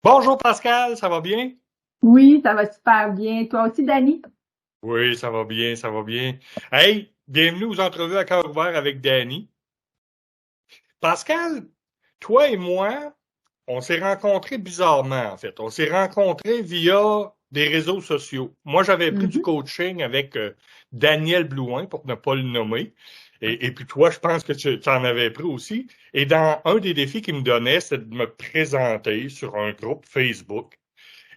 Bonjour Pascal, ça va bien? Oui, ça va super bien. Toi aussi, Dani? Oui, ça va bien, ça va bien. Hey, bienvenue aux entrevues à cœur ouvert avec Danny. Pascal, toi et moi, on s'est rencontrés bizarrement, en fait. On s'est rencontrés via des réseaux sociaux. Moi, j'avais pris du Mhm. coaching avec Daniel Blouin, pour ne pas le nommer. Et puis toi, je pense que tu en avais pris aussi. Et dans un des défis qu'il me donnait, c'était de me présenter sur un groupe Facebook.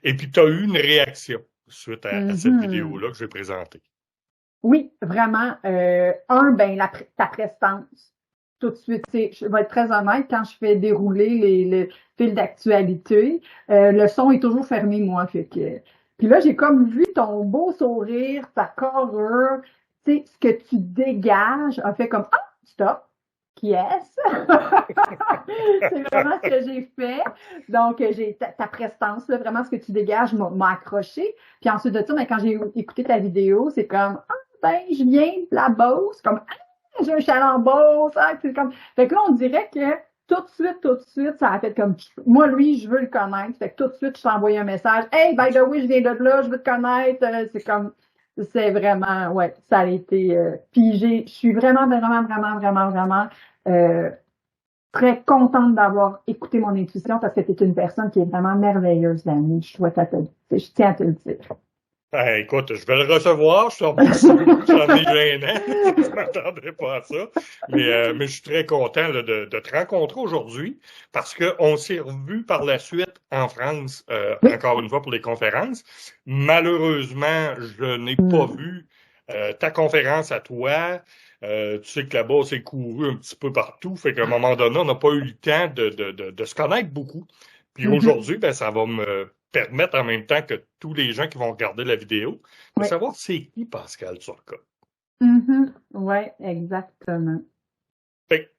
Et puis, tu as eu une réaction suite à cette Mhm. vidéo-là que j'ai présentée. Oui, vraiment. Ben, ta prestance. Tout de suite, je vais être très honnête, quand je fais dérouler le fil d'actualité, le son est toujours fermé, moi. Puis là, j'ai comme vu ton beau sourire, ta carrure, ce que tu dégages, a fait comme Ah, stop, qui est-ce? C'est vraiment ce que j'ai fait. Donc, j'ai ta prestance, là, vraiment ce que tu dégages m'a accroché. Puis ensuite de ça, ben, quand j'ai écouté ta vidéo, c'est comme ben, je viens de la Beauce, comme, ah, j'ai un chalet en Beauce, ah, c'est comme, fait que là, on dirait que tout de suite, ça a fait comme, moi, lui, je veux le connaître, fait que tout de suite, je t'ai envoyé un message, hey, by the way, je viens de là, je veux te connaître, c'est comme, c'est vraiment, ouais, ça a été, puis je suis vraiment, euh, très contente d'avoir écouté mon intuition parce que tu es une personne qui est vraiment merveilleuse, Dani. Je tiens à te le dire. Écoute, je vais le recevoir. Je te remercie beaucoup. J'en ai gênant. Je m'attendais pas à ça. Mais je suis très content là, de te rencontrer aujourd'hui parce qu'on s'est revus par la suite en France, Oui. encore une fois pour les conférences. Malheureusement, je n'ai pas Mm. vu ta conférence à toi. Tu sais que là-bas, c'est couru un petit peu partout. Fait qu'à un moment donné, on n'a pas eu le temps de se connaître beaucoup. Puis Mhm. aujourd'hui, ben, ça va me permettre en même temps que tous les gens qui vont regarder la vidéo de Oui. savoir c'est qui Pascal Turcotte. Mhm. Ouais, exactement. Fait que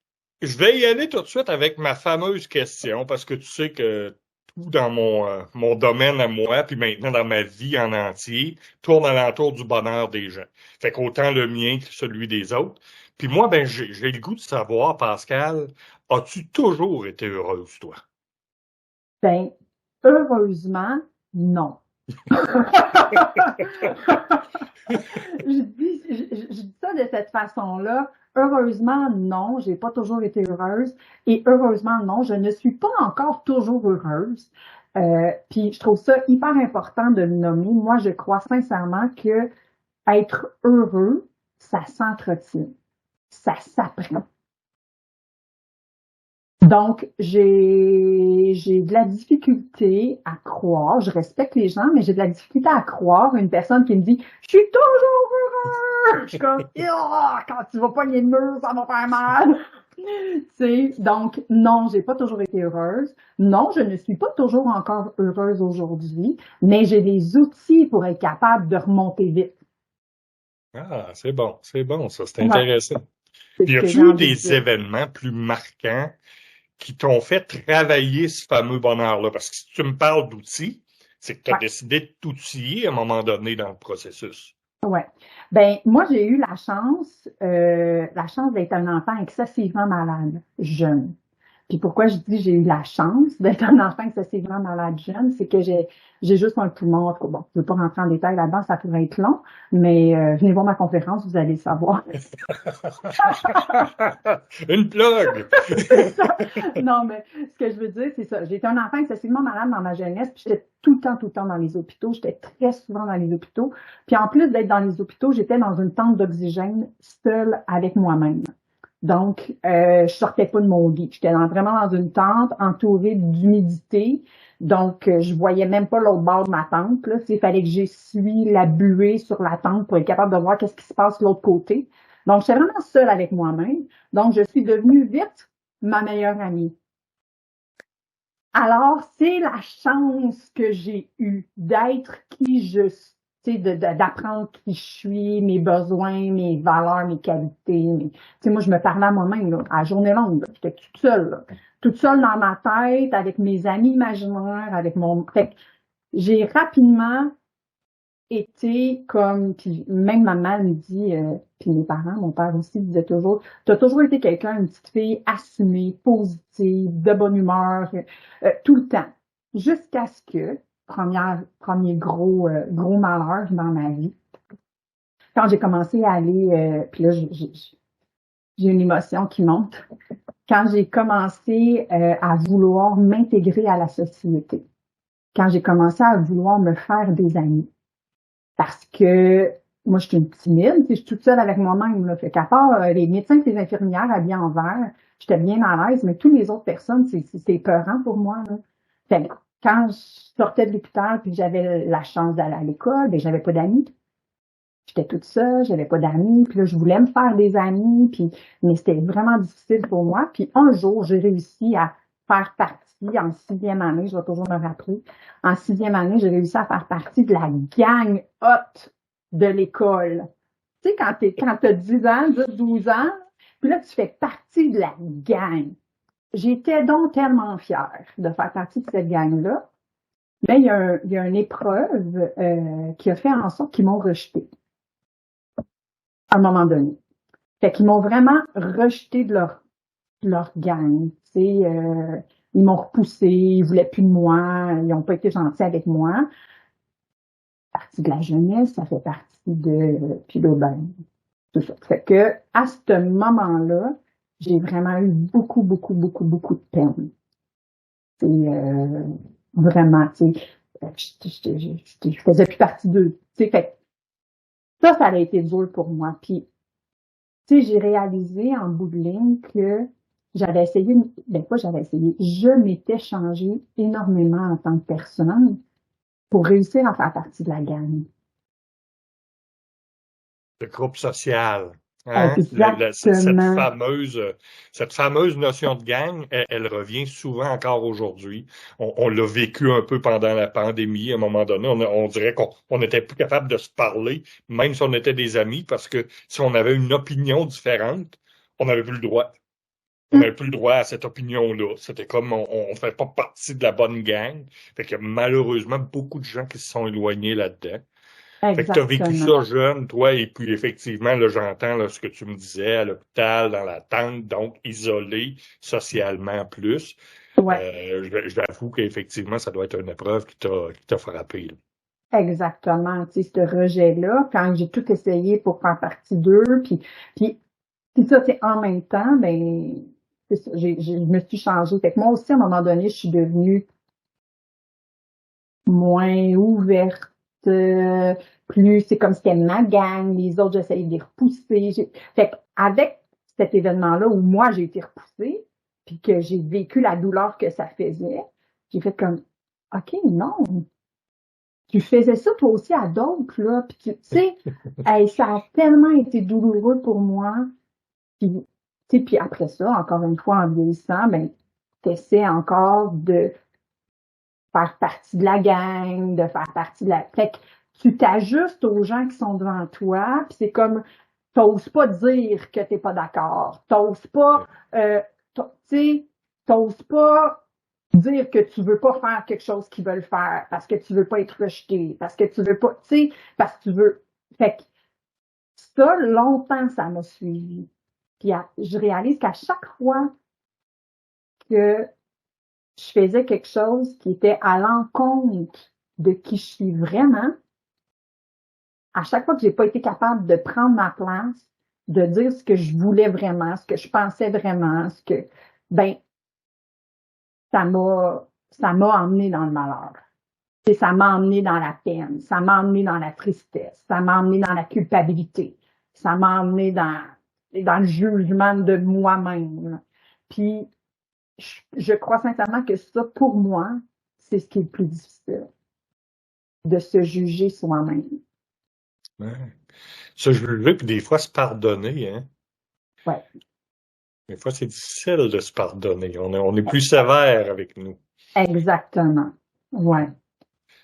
je vais y aller tout de suite avec ma fameuse question parce que tu sais que tout dans mon domaine à moi, puis maintenant dans ma vie en entier, tourne alentour du bonheur des gens. Fait qu'autant le mien que celui des autres. Puis moi, ben, j'ai le goût de savoir, Pascal, as-tu toujours été heureuse, toi? Ben, heureusement, non. Je dis ça de cette façon-là. Heureusement, non, j'ai pas toujours été heureuse. Et heureusement, non, je ne suis pas encore toujours heureuse. Puis je trouve ça hyper important de le nommer. Moi, je crois sincèrement que être heureux, ça s'entretient, ça s'apprend. Donc, j'ai de la difficulté à croire, je respecte les gens, mais j'ai de la difficulté à croire une personne qui me dit je suis toujours heureux. Je suis comme quand tu vas pogner le mur, ça va faire mal. Tu sais, donc non, j'ai pas toujours été heureuse. Non, je ne suis pas toujours encore heureuse aujourd'hui, mais j'ai des outils pour être capable de remonter vite. Ah, c'est bon, ça, c'est Ouais, intéressant. c'est Puis, ce que j'ai as-tu eu envie de des dire. événements plus marquants qui t'ont fait travailler ce fameux bonheur-là? Parce que si tu me parles d'outils, c'est que tu as Ouais. décidé de t'outiller à un moment donné dans le processus. Ouais. Ben, moi, j'ai eu la chance d'être un enfant excessivement malade, jeune. Puis pourquoi je dis j'ai eu la chance d'être un enfant excessivement malade jeune, c'est que j'ai juste un poumon. En tout cas, bon, je ne veux pas rentrer en détail là-dedans, ça pourrait être long, mais venez voir ma conférence, vous allez le savoir. Une plug! C'est ça. Non, mais ce que je veux dire, c'est ça. J'ai été un enfant excessivement malade dans ma jeunesse, puis j'étais tout le temps dans les hôpitaux. J'étais très souvent dans les hôpitaux. Puis en plus d'être dans les hôpitaux, j'étais dans une tente d'oxygène seule avec moi-même. Donc, je sortais pas de mon lit. Vraiment dans une tente entourée d'humidité. Donc, je voyais même pas l'autre bord de ma tente. Là. Il fallait que j'essuie la buée sur la tente pour être capable de voir qu'est-ce qui se passe de l'autre côté. Donc, j'étais vraiment seule avec moi-même. Donc, je suis devenue vite ma meilleure amie. Alors, c'est la chance que j'ai eue d'être qui je suis, tu sais, d'apprendre qui je suis, mes besoins, mes valeurs, mes qualités. Tu sais, moi, je me parlais à moi-même, là, à journée longue, là. J'étais toute seule dans ma tête, avec mes amis imaginaires, avec mon... Fait que j'ai rapidement été comme, puis même maman me dit, puis mes parents, mon père aussi disait toujours, tu as toujours été quelqu'un, une petite fille assumée, positive, de bonne humeur, tout le temps. jusqu'à ce que, premier gros malheur dans ma vie, quand j'ai commencé à aller, puis là, j'ai une émotion qui monte, quand j'ai commencé à vouloir m'intégrer à la société, quand j'ai commencé à vouloir me faire des amis, parce que moi, je suis une timide, je suis toute seule avec moi-même, là, fait qu'à part les médecins et les infirmières habillées en vert, j'étais bien à l'aise, mais toutes les autres personnes, c'est épeurant pour moi, là. Fait que quand je sortais de l'hôpital puis que j'avais la chance d'aller à l'école, ben j'avais pas d'amis. J'étais toute seule, j'avais pas d'amis, puis là, je voulais me faire des amis, mais c'était vraiment difficile pour moi. Puis un jour, j'ai réussi à faire partie, en 6e année, je vais toujours me rappeler, en 6e année, j'ai réussi à faire partie de la gang haute de l'école. Tu sais, quand t'as 10 ans, 12 ans, puis là, tu fais partie de la gang. J'étais donc tellement fière de faire partie de cette gang-là, mais il y a une épreuve qui a fait en sorte qu'ils m'ont rejetée à un moment donné. Fait qu'ils m'ont vraiment rejeté de leur gang. Tu sais, ils m'ont repoussé, ils voulaient plus de moi, ils n'ont pas été gentils avec moi. Partie de la jeunesse, ça fait partie de... Puis là, ben, c'est ça. Fait que, à ce moment-là, j'ai vraiment eu beaucoup, beaucoup, beaucoup, beaucoup de peine. C'est vraiment, tu sais, je faisais plus partie d'eux. Tu sais, fait que ça a été dur pour moi. Puis, tu sais, j'ai réalisé en bout de ligne que j'avais essayé, ben pas j'avais essayé, je m'étais changée énormément en tant que personne pour réussir à faire partie de la gang. Le groupe social. Hein? Exactement. Cette fameuse notion de gang, elle revient souvent encore aujourd'hui. On l'a vécu un peu pendant la pandémie. À un moment donné, on dirait qu'on n'était plus capable de se parler, même si on était des amis, parce que si on avait une opinion différente, on n'avait plus le droit. On n'avait plus le droit à cette opinion-là. C'était comme on ne fait pas partie de la bonne gang. Fait qu'il y a malheureusement beaucoup de gens qui se sont éloignés là-dedans. Fait que tu as vécu Exactement. ça jeune, toi, et puis effectivement, là, j'entends là, ce que tu me disais, à l'hôpital, dans la tente, donc isolé socialement plus. Ouais, J'avoue qu'effectivement, ça doit être une épreuve qui t'a frappé, là. exactement. Tu sais, ce rejet-là, quand j'ai tout essayé pour faire partie d'eux, puis, puis ça, c'est en même temps, ben, c'est ça, je me suis changée. Fait que moi aussi, à un moment donné, je suis devenue moins ouverte, plus, c'est comme si c'était ma gang, les autres, j'essayais de les repousser. Fait avec cet événement-là où moi, j'ai été repoussée, puis que j'ai vécu la douleur que ça faisait, j'ai fait comme, OK, non, tu faisais ça toi aussi à d'autres, là, puis tu sais, hey, ça a tellement été douloureux pour moi, puis, tu sais, puis après ça, encore une fois, en vieillissant, ben, t'essaies encore de faire partie de la gang, de faire partie de la... Fait que tu t'ajustes aux gens qui sont devant toi, puis c'est comme, t'oses pas dire que t'es pas d'accord. T'oses pas, tu sais, t'oses pas dire que tu veux pas faire quelque chose qu'ils veulent faire, parce que tu veux pas être rejeté, parce que tu veux pas, tu sais, parce que tu veux... Fait que ça, longtemps, ça m'a suivi. Puis je réalise qu'à chaque fois que je faisais quelque chose qui était à l'encontre de qui je suis vraiment, à chaque fois que j'ai pas été capable de prendre ma place, de dire ce que je voulais vraiment, ce que je pensais vraiment, ben, ça m'a emmené dans le malheur. Et ça m'a emmené dans la peine, ça m'a emmené dans la tristesse, ça m'a emmené dans la culpabilité, ça m'a emmené dans le jugement de moi-même. Puis, je crois sincèrement que ça, pour moi, c'est ce qui est le plus difficile, de se juger soi-même. Ouais. Se juger, puis des fois se pardonner, hein. Ouais, Des fois, c'est difficile de se pardonner. On est plus sévère avec nous. exactement. Ouais.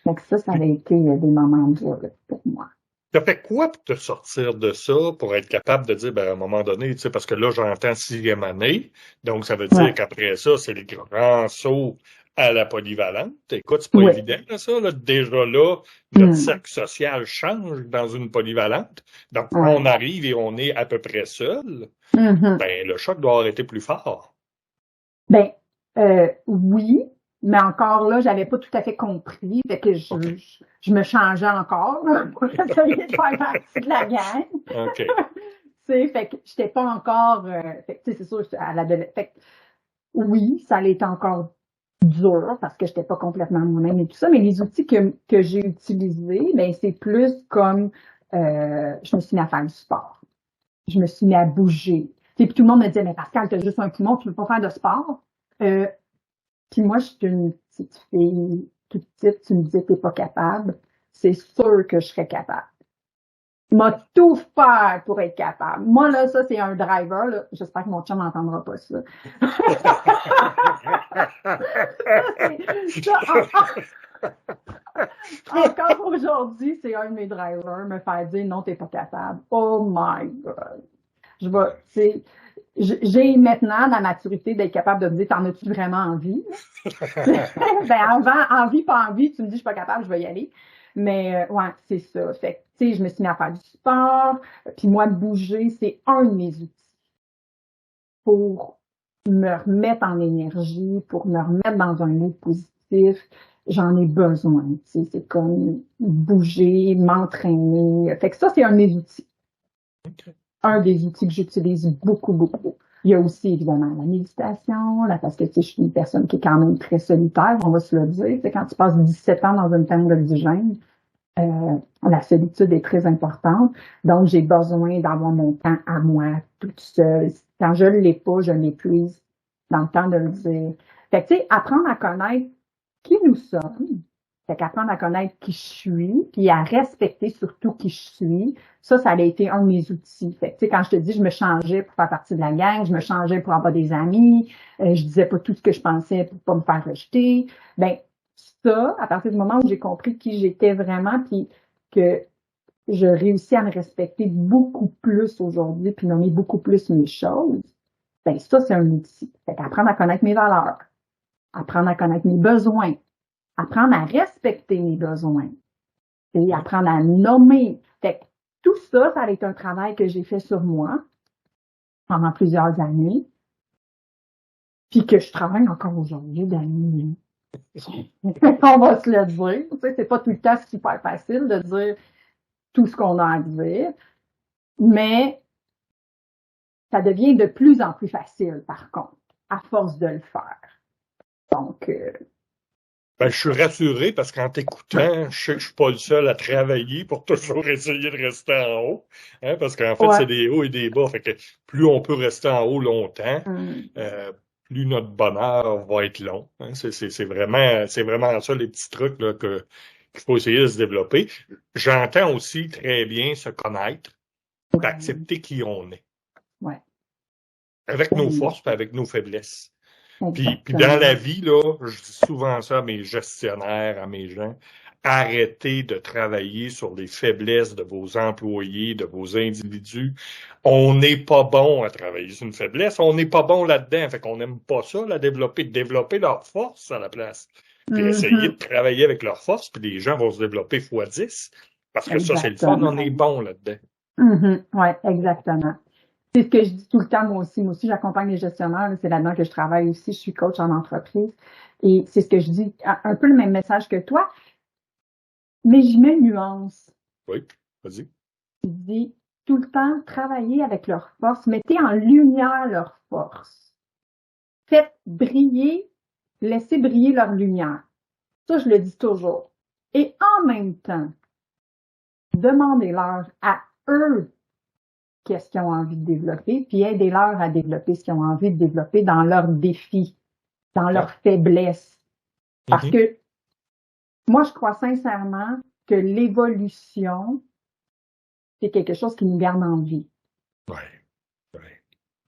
Donc ça avait été des moments durs là, pour moi. T'as fait quoi pour te sortir de ça, pour être capable de dire, ben, à un moment donné, tu sais, parce que là, j'entends 6e année, donc ça veut dire Ouais. qu'après ça, c'est le grand saut à la polyvalente. Écoute, c'est pas Oui. évident, là, ça, là. Déjà là, notre Mm. cercle social change dans une polyvalente. Donc, quand Ouais. on arrive et on est à peu près seul, Mhm. ben, le choc doit avoir été plus fort. Ben, oui. Mais encore là, j'avais pas tout à fait compris. Fait que OK. je me changeais encore là, pour essayer de faire partie de la gang. OK. Tu sais, fait que j'étais pas encore. Fait que, tu sais, c'est sûr, à fait que, oui, ça allait être encore dur parce que j'étais pas complètement moi-même et tout ça. Mais les outils que j'ai utilisés, ben c'est plus comme je me suis mis à faire du sport. Je me suis mis à bouger. Tu sais, puis tout le monde me disait, mais Pascal, t'as juste un poumon, tu peux pas faire de sport. Euh, Puis moi, je suis une petite fille toute petite, tu me disais que t'es pas capable. C'est sûr que je serais capable. M'a tout faire pour être capable. Moi, là, ça, c'est un driver, là. J'espère que mon chum n'entendra pas ça. Encore aujourd'hui, c'est un de mes drivers, me faire dire non, t'es pas capable. Oh my God. Je vais, c'est, j'ai maintenant la maturité d'être capable de me dire, t'en as-tu vraiment envie? Ben, avant, envie, pas envie, tu me dis, je suis pas capable, je vais y aller. Mais, ouais, c'est ça. Fait que, tu sais, je me suis mis à faire du sport. Puis moi, bouger, c'est un de mes outils pour me remettre en énergie, pour me remettre dans un mood positif. J'en ai besoin. Tu sais, c'est comme bouger, m'entraîner. Fait que ça, c'est un de mes outils. OK. Un des outils que j'utilise beaucoup, beaucoup. Il y a aussi évidemment la méditation, là, parce que tu sais, je suis une personne qui est quand même très solitaire, on va se le dire. Tu sais, quand tu passes 17 ans dans une ferme d'oxygène, la solitude est très importante. Donc, j'ai besoin d'avoir mon temps à moi, toute seule. Quand je ne l'ai pas, je l'épuise dans le temps de le dire. Fait que, tu sais, apprendre à connaître qui nous sommes, fait qu'apprendre à connaître qui je suis, puis à respecter surtout qui je suis, ça a été un de mes outils. Fait que, tu sais, quand je te dis, je me changeais pour faire partie de la gang, je me changeais pour avoir des amis, je disais pas tout ce que je pensais pour pas me faire rejeter. Ben, ça, à partir du moment où j'ai compris qui j'étais vraiment, puis que je réussis à me respecter beaucoup plus aujourd'hui, puis nommer beaucoup plus mes choses, ben ça, c'est un outil. Fait qu'apprendre à connaître mes valeurs, apprendre à connaître mes besoins, apprendre à respecter mes besoins, et Ouais. apprendre à nommer. Fait que tout ça, ça a été un travail que j'ai fait sur moi pendant plusieurs années, puis que je travaille encore aujourd'hui, Dani. On va se le dire. Tu sais, c'est pas tout le temps super facile de dire tout ce qu'on a à dire, mais ça devient de plus en plus facile, par contre, à force de le faire. Donc, Ben, je suis rassuré parce qu'en t'écoutant, je sais que je suis pas le seul à travailler pour toujours essayer de rester en haut. Hein, parce qu'en fait, c'est ouais. des hauts et des bas. Fait que plus on peut rester en haut longtemps, Hum, euh, plus notre bonheur va être long. Hein. C'est vraiment ça, les petits trucs là, qu'il faut essayer de se développer. J'entends aussi très bien se connaître, ouais, d'accepter qui on est, ouais, avec nos tellement. forces et avec nos faiblesses. Puis dans la Exactement. vie, là, je dis souvent ça à mes gestionnaires, à mes gens, arrêtez de travailler sur les faiblesses de vos employés, de vos individus. On n'est pas bon à travailler sur une faiblesse, on n'est pas bon là-dedans, fait qu'on n'aime pas ça, la développer, développer leur force à la place. Puis essayer de Mhm. travailler avec leur force, puis les gens vont se développer fois 10, parce que ça, c'est le fun, on est Exactement. bon là-dedans. Mhm. Ouais, exactement. C'est ce que je dis tout le temps, moi aussi. Moi aussi, j'accompagne les gestionnaires. Là, c'est là-dedans que je travaille aussi. Je suis coach en entreprise. Et c'est ce que je dis, un peu le même message que toi, mais je mets une nuance. Oui, vas-y. Je dis tout le temps, travailler avec leurs forces. Mettez en lumière leurs forces. Faites briller, laissez briller leur lumière. Ça, je le dis toujours. Et en même temps, demandez-leur à eux qu'est-ce qu'ils ont envie de développer, puis aidez-leur à développer ce qu'ils ont envie de développer dans leurs défis, dans Ouais. leurs faiblesses. Parce Mhm. que moi, je crois sincèrement que l'évolution, c'est quelque chose qui nous garde en vie. Ouais, ouais.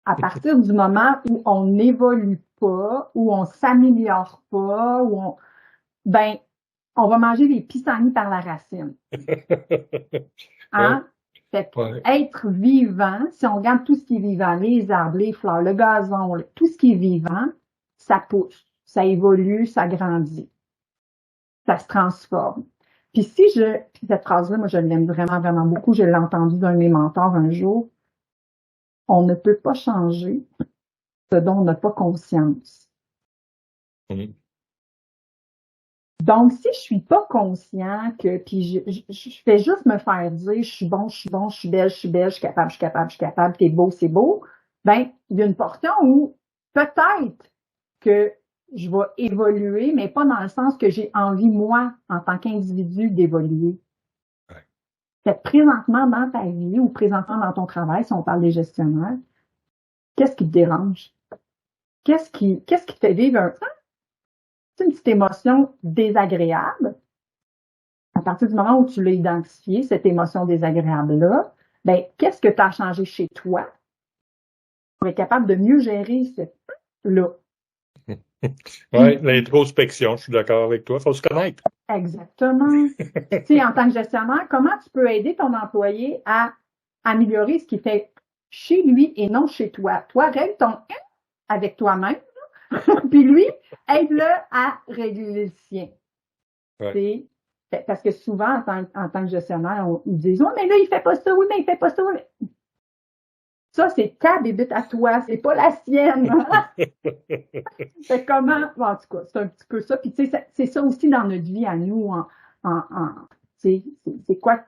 À partir du moment où on n'évolue pas, où on s'améliore pas, ben, on va manger des pissenlits par la racine. Ouais, Hein? Fait ouais. être vivant, si on regarde tout ce qui est vivant, les arbres, les fleurs, le gazon, tout ce qui est vivant, ça pousse, ça évolue, ça grandit, ça se transforme. Puis cette phrase-là, moi, je l'aime vraiment, vraiment beaucoup. Je l'ai entendue d'un de mes mentors un jour. On ne peut pas changer ce dont on n'a pas conscience. Mhm. Donc, si je suis pas conscient que, puis je fais juste me faire dire, je suis bon, je suis bon, je suis belle, je suis belle, je suis capable, je suis capable, je suis capable, t'es beau, c'est beau, ben, il y a une portion où peut-être que je vais évoluer, mais pas dans le sens que j'ai envie, moi, en tant qu'individu, d'évoluer. Ouais. Fait que présentement dans ta vie ou présentement dans ton travail, si on parle des gestionnaires, qu'est-ce qui te dérange? Qu'est-ce qui te fait vivre une petite émotion désagréable? À partir du moment où tu l'as identifié, cette émotion désagréable-là, ben, qu'est-ce que tu as changé chez toi pour être capable de mieux gérer cette-là? Oui, l'introspection, je suis d'accord avec toi. Il faut se connaître. Exactement. Tu sais, en tant que gestionnaire, comment tu peux aider ton employé à améliorer ce qu'il fait chez lui et non chez toi? Toi, règle ton avec toi-même, puis lui, aide-le à régler le sien. Ouais. Parce que souvent, en tant que gestionnaire, ils disent, oh, mais là, il fait pas ça, oui, mais il fait pas ça. Ça, c'est ta bébite à toi, c'est pas la sienne. Fait comment, bon, en tout cas, c'est un petit peu ça. Puis, tu sais, c'est ça aussi dans notre vie à nous, tu sais, c'est quoi,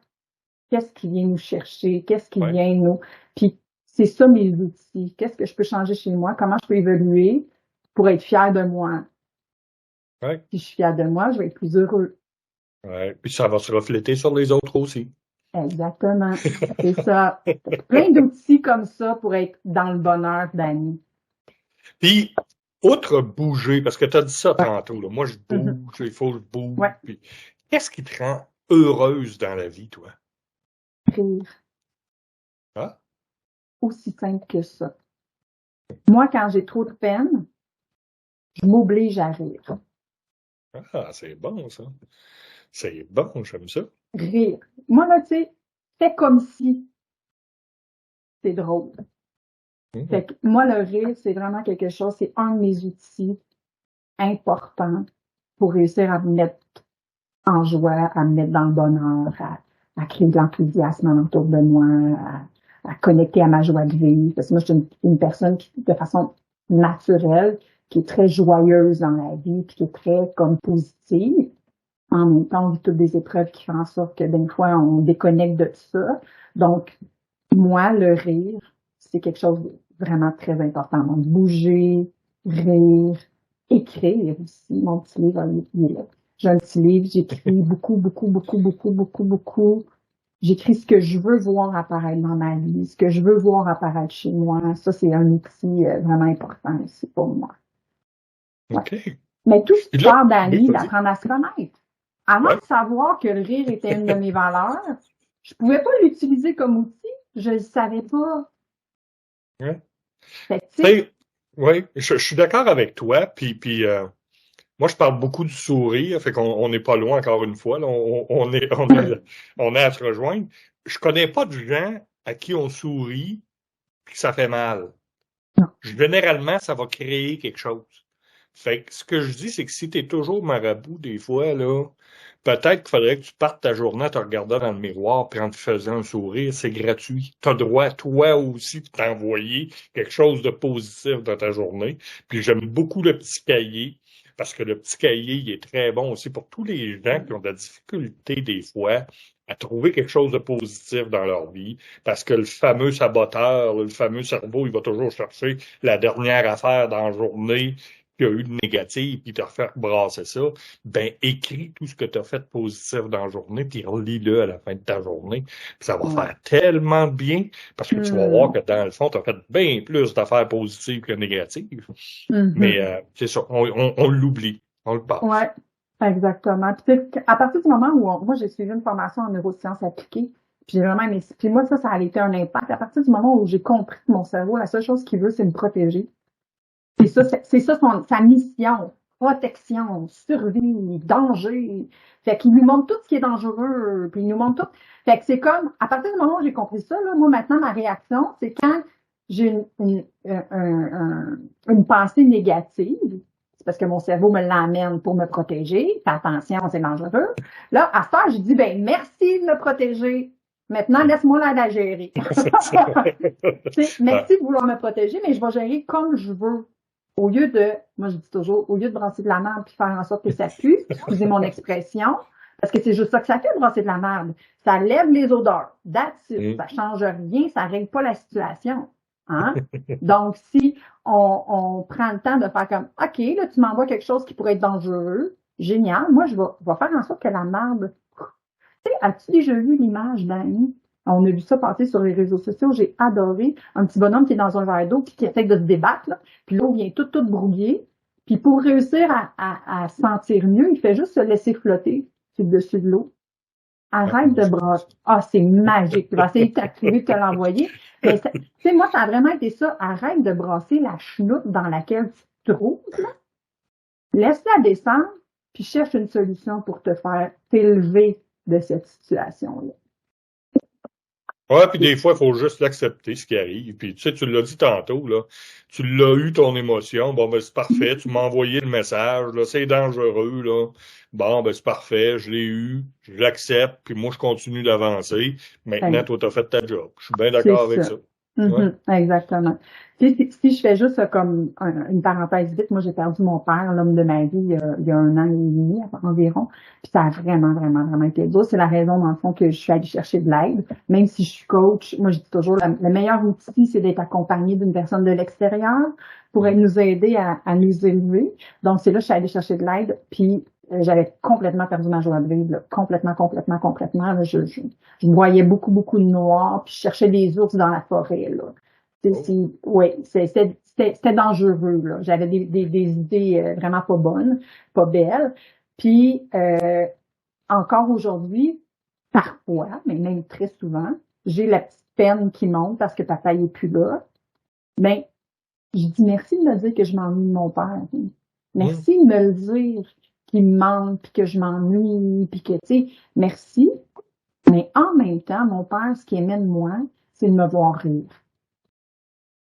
qu'est-ce qui vient nous chercher, qu'est-ce qui Ouais. vient nous. Puis, c'est ça mes outils. Qu'est-ce que je peux changer chez moi? Comment je peux évoluer pour être fière de moi? Ouais. Si je suis fière de moi, je vais être plus heureux. Ouais. Puis ça va se refléter sur les autres aussi. Exactement. C'est ça. Plein d'outils comme ça pour être dans le bonheur, Dani. Puis, outre bouger, parce que tu as dit ça tantôt, là, moi je Mm-hmm. bouge, il faut que je bouge. Ouais. Puis, qu'est-ce qui te rend heureuse dans la vie, toi? Rire. Ah? Aussi simple que ça. Moi, quand j'ai trop de peine, je m'oblige à rire. Ah, c'est bon, ça. C'est bon, j'aime ça. Rire. Moi, là, tu sais, fais comme si c'est drôle. Fait que moi, le rire, c'est vraiment quelque chose, c'est un de mes outils importants pour réussir à me mettre en joie, à me mettre dans le bonheur, à créer de l'enthousiasme autour de moi, à connecter à ma joie de vivre. Parce que moi, je suis une personne qui, de façon naturelle, qui est très joyeuse dans la vie, puis qui est très comme positive. En même temps, on vit toutes des épreuves qui font en sorte que des fois, on déconnecte de ça. Donc, moi, le rire, c'est quelque chose de vraiment très important. Donc, bouger, rire, écrire aussi. Mon petit livre, il est là. J'ai un petit livre, j'écris beaucoup, beaucoup, beaucoup, beaucoup, beaucoup, beaucoup. J'écris ce que je veux voir apparaître dans ma vie, ce que je veux voir apparaître chez moi. Ça, c'est un outil vraiment important aussi pour moi. Ouais. OK. Mais tout ce Puis qui là, part oui, d'Annie, vas-y. d'apprendre à se connaître. Avant Ouais. de savoir que le rire était une de mes valeurs, je pouvais pas l'utiliser comme outil. Je le savais pas. Ouais. Fait que, tu Tu sais, sais, oui, je suis d'accord avec toi. Puis moi, je parle beaucoup du sourire, fait qu'on n'est pas loin encore une fois. Là, on est à se rejoindre. Je connais pas de gens à qui on sourit puis que ça fait mal. non. Généralement, ça va créer quelque chose. Fait que ce que je dis, c'est que si tu es toujours marabout, des fois, là, peut-être qu'il faudrait que tu partes ta journée en te regardant dans le miroir puis en te faisant un sourire. C'est gratuit. Tu as droit, toi aussi, de t'envoyer quelque chose de positif dans ta journée. Puis j'aime beaucoup le petit cahier, parce que le petit cahier, il est très bon aussi pour tous les gens qui ont de la difficulté, des fois, à trouver quelque chose de positif dans leur vie. Parce que le fameux saboteur, le fameux cerveau, il va toujours chercher la dernière affaire dans la journée qu'il y a eu de négatif, puis te refaire brasser ça. Ben, écris tout ce que tu as fait de positif dans la journée, puis relis-le à la fin de ta journée. Puis ça va Ouais. faire tellement de bien, parce que tu vas voir que dans le fond, tu as fait bien plus d'affaires positives que négatives. Mais c'est ça, on l'oublie, on le passe. Ouais, exactement. Puis, tu sais, à partir du moment où moi, j'ai suivi une formation en neurosciences appliquées, puis j'ai vraiment aimé. Puis moi, ça a été un impact. À partir du moment où j'ai compris que mon cerveau, la seule chose qu'il veut, c'est me protéger. C'est ça sa mission. Protection, survie, danger. Fait qu'il nous montre tout ce qui est dangereux, puis il nous montre tout. Fait que c'est comme, à partir du moment où j'ai compris ça, là, moi, maintenant, ma réaction, c'est quand j'ai une pensée négative, c'est parce que mon cerveau me l'amène pour me protéger. Fais attention, c'est dangereux. Là, à ce temps, j'ai dit, ben, merci de me protéger. Maintenant, laisse-moi la gérer. Merci de vouloir me protéger, mais je vais gérer comme je veux. moi je dis toujours, au lieu de brasser de la merde puis faire en sorte que ça pue, excusez mon expression, parce que c'est juste ça que ça fait, brasser de la merde. Ça lève les odeurs. That's it. Ça change rien, ça règle pas la situation. Hein? Donc, si on prend le temps de faire comme, OK, là, tu m'envoies quelque chose qui pourrait être dangereux, génial, moi, je vais faire en sorte que la merde. Tu sais, as-tu déjà vu l'image d'Annie? On a vu ça passer sur les réseaux sociaux, j'ai adoré. Un petit bonhomme qui est dans un verre d'eau, qui essaie de se débattre, là, puis l'eau vient tout brouillée. Puis pour réussir à sentir mieux, il fait juste se laisser flotter sur le dessus de l'eau. Arrête de brasser. Ah, c'est magique. Tu vas essayer de t'activer, de te l'envoyer. Mais, tu sais, moi, ça a vraiment été ça. Arrête de brasser la chenoute dans laquelle tu te trouves, là. Laisse-la descendre, puis cherche une solution pour te faire t'élever de cette situation-là. Ouais, puis des fois, il faut juste l'accepter, ce qui arrive. Puis tu sais, tu l'as dit tantôt, là. Tu l'as eu, ton émotion. Bon, ben c'est parfait. Tu m'as envoyé le message, là. C'est dangereux, là. Bon, ben c'est parfait. Je l'ai eu. Je l'accepte. Puis moi, je continue d'avancer. Maintenant, toi, t'as fait ta job. Je suis bien d'accord avec ça. Ouais. Exactement. Si je fais juste comme une parenthèse vite, moi j'ai perdu mon père, l'homme de ma vie, il y a 1 an et demi environ. Puis ça a vraiment, vraiment, vraiment été dur. C'est la raison, dans le fond, que je suis allée chercher de l'aide. Même si je suis coach, moi je dis toujours, le meilleur outil, c'est d'être accompagné d'une personne de l'extérieur pour nous aider à nous élever. Donc c'est là que je suis allée chercher de l'aide. Puis j'avais complètement perdu ma joie de vivre, là. Complètement. Là, je voyais beaucoup, beaucoup de noir, puis je cherchais des ours dans la forêt, là. C'était dangereux, là. J'avais des idées vraiment pas bonnes, pas belles. Puis, encore aujourd'hui, parfois, mais même très souvent, j'ai la petite peine qui monte parce que papa n'est plus là. Mais je dis merci de me dire que je m'ennuie de mon père. Merci de me le dire qu'il me manque, puis que je m'ennuie, puis que, tu sais, merci. Mais en même temps, mon père, ce qu'il aimait de moi, c'est de me voir rire.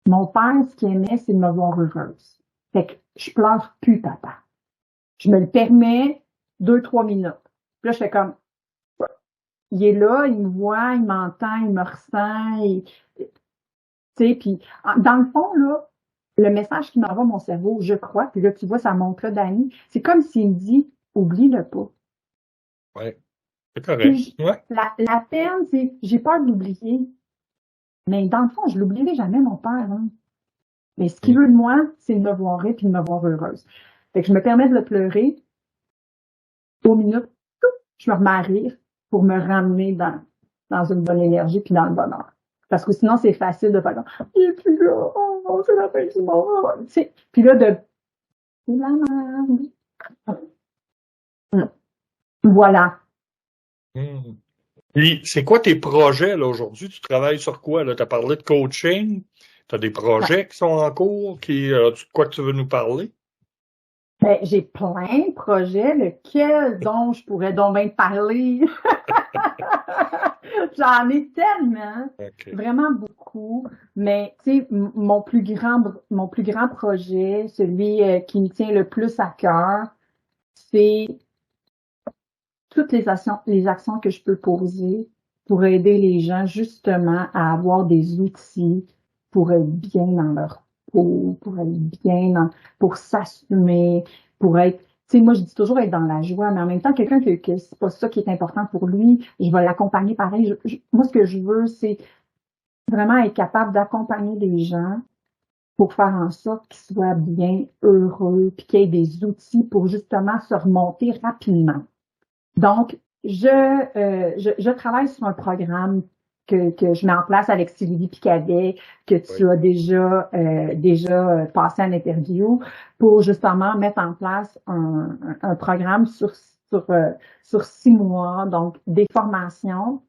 Mon père, ce qu'il aimait, c'est de me voir heureuse. Fait que je pleure plus, papa. Je me le permets 2-3 minutes. Puis là, je fais comme, il est là, il me voit, il m'entend, il me ressent, tu sais, puis dans le fond, là, le message qui m'envoie mon cerveau, je crois, puis là, tu vois, ça montre là, Dani, c'est comme s'il me dit, oublie-le pas. Ouais, c'est correct. Ouais. La peine, c'est, j'ai peur d'oublier. Mais dans le fond, je l'oublierai jamais, mon père. Hein. Mais ce qu'il veut de moi, c'est de me voir rire puis de me voir heureuse. Fait que je me permets de le pleurer. 2 minutes, je me remets à rire pour me ramener dans une bonne énergie puis dans le bonheur. Parce que sinon, c'est facile de faire comme, il est plus là, oh, c'est la fin du monde. Tu sais, puis là, c'est la merde. Voilà. Puis, c'est quoi tes projets, là, aujourd'hui? Tu travailles sur quoi, là? Tu as parlé de coaching. Tu as des projets qui sont en cours, de quoi que tu veux nous parler? Ben, j'ai plein de projets, lequel dont je pourrais donc bien te parler. J'en ai tellement, vraiment beaucoup. Mais tu sais, mon plus grand projet, celui qui me tient le plus à cœur, c'est toutes les actions que je peux poser pour aider les gens justement à avoir des outils pour être bien dans leur peau, pour être bien pour s'assumer, pour être, tu sais, moi je dis toujours être dans la joie, mais en même temps, quelqu'un que c'est pas ça qui est important pour lui, je vais l'accompagner pareil. Moi, ce que je veux, c'est vraiment être capable d'accompagner des gens pour faire en sorte qu'ils soient bien heureux, puis qu'il y ait des outils pour justement se remonter rapidement. Donc, je travaille sur un programme que je mets en place avec Sylvie Picadet, que tu as déjà passé en interview, pour justement mettre en place un programme sur 6 mois, donc des formations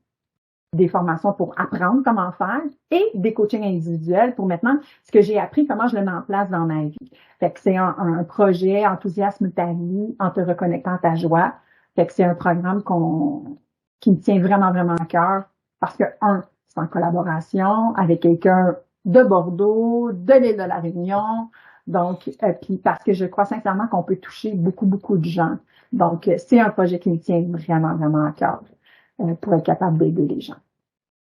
pour apprendre comment faire et des coachings individuels pour maintenant ce que j'ai appris, comment je le mets en place dans ma vie. Fait que c'est un projet Enthousiasme ta vie en te reconnectant à ta joie. Fait que c'est un programme qui me tient vraiment, vraiment à cœur parce que, c'est en collaboration avec quelqu'un de Bordeaux, de l'île de la Réunion. Donc, puis parce que je crois sincèrement qu'on peut toucher beaucoup, beaucoup de gens. Donc, c'est un projet qui me tient vraiment, vraiment à cœur pour être capable d'aider les gens.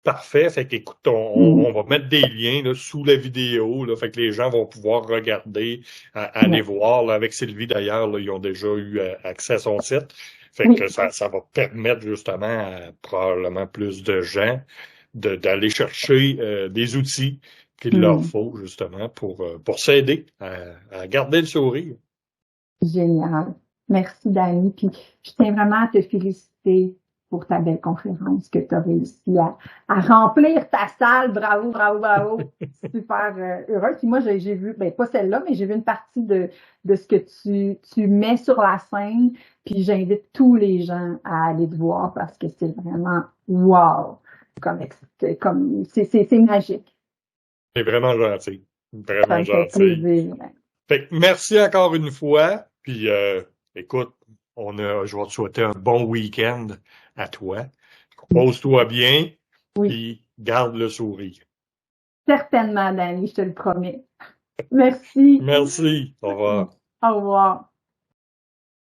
Parfait. Fait qu'écoute, on va mettre des liens là, sous la vidéo. Là, fait que les gens vont pouvoir regarder, aller Ouais. voir. Là, avec Sylvie, d'ailleurs, là, ils ont déjà eu accès à son site. Fait que Oui, ça va permettre justement à probablement plus de gens d'aller chercher des outils qu'il leur mm, faut justement pour s'aider à garder le sourire. génial. Merci, Dani. Puis je tiens vraiment à te féliciter pour ta belle conférence que tu as réussi à remplir ta salle. Bravo, bravo, bravo. Super heureuse. Puis moi, j'ai vu, ben pas celle-là, mais j'ai vu une partie de ce que tu mets sur la scène. Puis j'invite tous les gens à aller te voir parce que c'est vraiment wow. Comme c'est magique. C'est vraiment gentil. Ça Vraiment me fait gentil. plaisir. Fait que merci encore une fois. Puis écoute, je vais te souhaiter un bon week-end à toi. Pose-toi bien, Oui, puis garde le sourire. certainement, Dani, je te le promets. Merci. Merci. Au revoir. Au revoir.